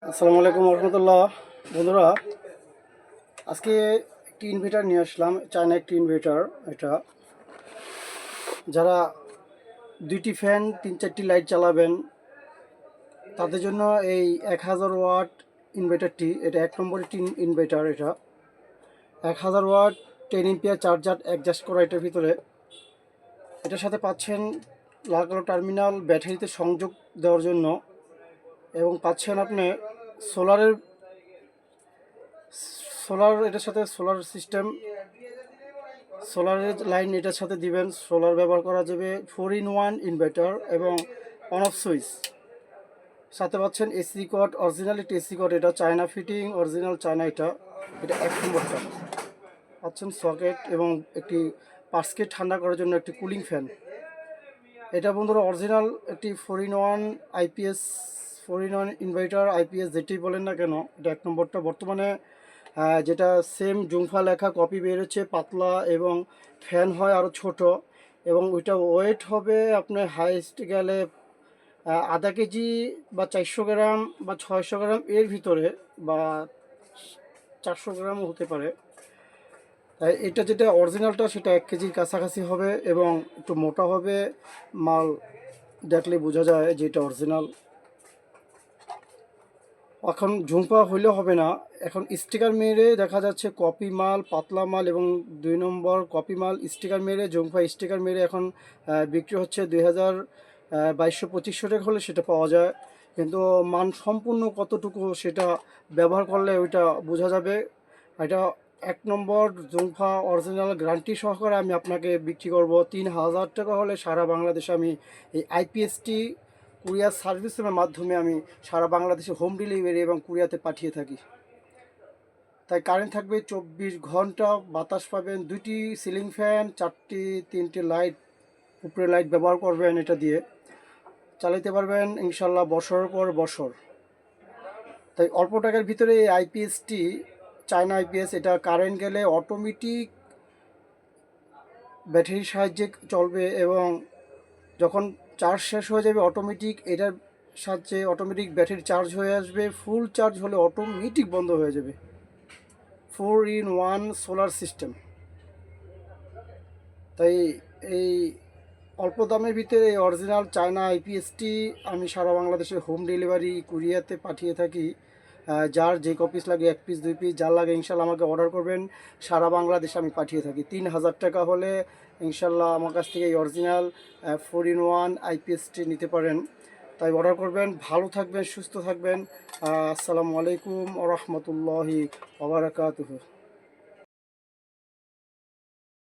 আসসালামু আলাইকুম রহমতুল্লাহ। বন্ধুরা, আজকে একটি ইনভার্টার নিয়ে আসলাম, চায়না একটি ইনভার্টার। এটা যারা দুইটি ফ্যান 3-4টি লাইট চালাবেন তাদের জন্য এই 1000 ওয়াট ইনভার্টারটি, এটা 1 নম্বর একটি ইনভার্টার। এটা 1000 ওয়াট 10 এম্পিয়ার চার্জার অ্যাডজাস্ট করা এটার ভিতরে। এটার সাথে পাচ্ছেন লাগানো টার্মিনাল ব্যাটারিতে সংযোগ দেওয়ার জন্য, এবং পাচ্ছেন আপনি সোলারের এটার সাথে সোলার সিস্টেম, সোলারের লাইন এটার সাথে দিবেন, সোলার ব্যবহার করা যাবে। 4-in-1 ইনভার্টার এবং অন অফ সুইচ। সাথে পাচ্ছেন এসি কট, অরিজিনাল একটি এসি কট, এটা চায়না ফিটিং, অরিজিনাল চায়না। এটা 1 নম্বরটা পাচ্ছেন সকেট এবং একটি পার্সকে ঠান্ডা করার জন্য একটি কুলিং ফ্যান। এটা বন্ধুরা অরিজিনাল একটি 4-in-1 IPS, 4-in-1 inverter, IPS যেটি বলেন না কেন, এটা 1 নম্বরটা। বর্তমানে যেটা সেম জুমফা লেখা কপি বেরোচ্ছে, পাতলা এবং ফ্যান হয় আরও ছোট, এবং ওইটা ওয়েট হবে আপনার হাইস্ট গেলে আধা কেজি বা 400 গ্রাম বা 600 গ্রাম এর ভিতরে, বা 400 গ্রামও হতে পারে। তাই এটা যেটা অরিজিনালটা সেটা 1 কেজির কাছাকাছি হবে এবং একটু মোটা হবে। মাল দেখলে বোঝা যায় যে এটা অরিজিনাল। এখন ঝুমপা হইলে হবে না, এখন স্টিকার মেরে দেখা যাচ্ছে কপি মাল, পাতলা মাল এবং 2 নম্বর কপি মাল স্টিকার মেরে, ঝুমপা স্টিকার মেরে এখন বিক্রি হচ্ছে 2200-2500 টাকা হলে সেটা পাওয়া যায়। কিন্তু মান সম্পূর্ণ কতটুকু সেটা ব্যবহার করলে ওইটা বোঝা যাবে। এটা 1 নম্বর ঝুমপা অরিজিনাল গ্যারান্টি সহকারে আমি আপনাকে বিক্রি করব 3000 টাকা হলে। সারা বাংলাদেশে আমি এই আইপিএসটি কুরিয়ার সার্ভিসের মাধ্যমে আমি সারা বাংলাদেশে হোম ডেলিভারি এবং কুরিয়াতে পাঠিয়ে থাকি। তাই কারেন্ট থাকবে 24 ঘন্টা, বাতাস পাবেন, 2টি সিলিং ফ্যান, 3টি লাইট, উপরে লাইট ব্যবহার করবেন, এটা দিয়ে চালাতে পারবেন ইনশাল্লাহ বছরের পর বছর। তাই অল্প টাকার ভিতরে এই আইপিএসটি, চায়না আইপিএস, এটা কারেন্ট গেলে অটোমেটিক ব্যাটারির সাহায্যে চলবে, এবং যখন চার্জ শেষ হয়ে যাবে অটোমেটিক এটার সাহায্যে অটোমেটিক ব্যাটারি চার্জ হয়ে আসবে। ফুল চার্জ হলে অটোমেটিক বন্ধ হয়ে যাবে। 4-in-1 solar system. তাই এই অল্প দামের ভিতরে এই অরিজিনাল চায়না আইপিএসটি আমি সারা বাংলাদেশে হোম ডেলিভারি কুরিয়াতে পাঠিয়ে থাকি। যার যে কপিস লাগে, 1 পিস 2 পিস যার লাগে ইনশাল্লাহ আমাকে অর্ডার করবেন, সারা বাংলাদেশে আমি পাঠিয়ে থাকি। 3000 টাকা হলে ইনশাল্লাহ আমার কাছ থেকে এই অরিজিনাল 4-in-1 আইপিএসটি নিতে পারেন। তাই অর্ডার করবেন। ভালো থাকবেন, সুস্থ থাকবেন। আসসালামু আলাইকুম ওয়া রাহমাতুল্লাহি ওয়া বারাকাতুহু।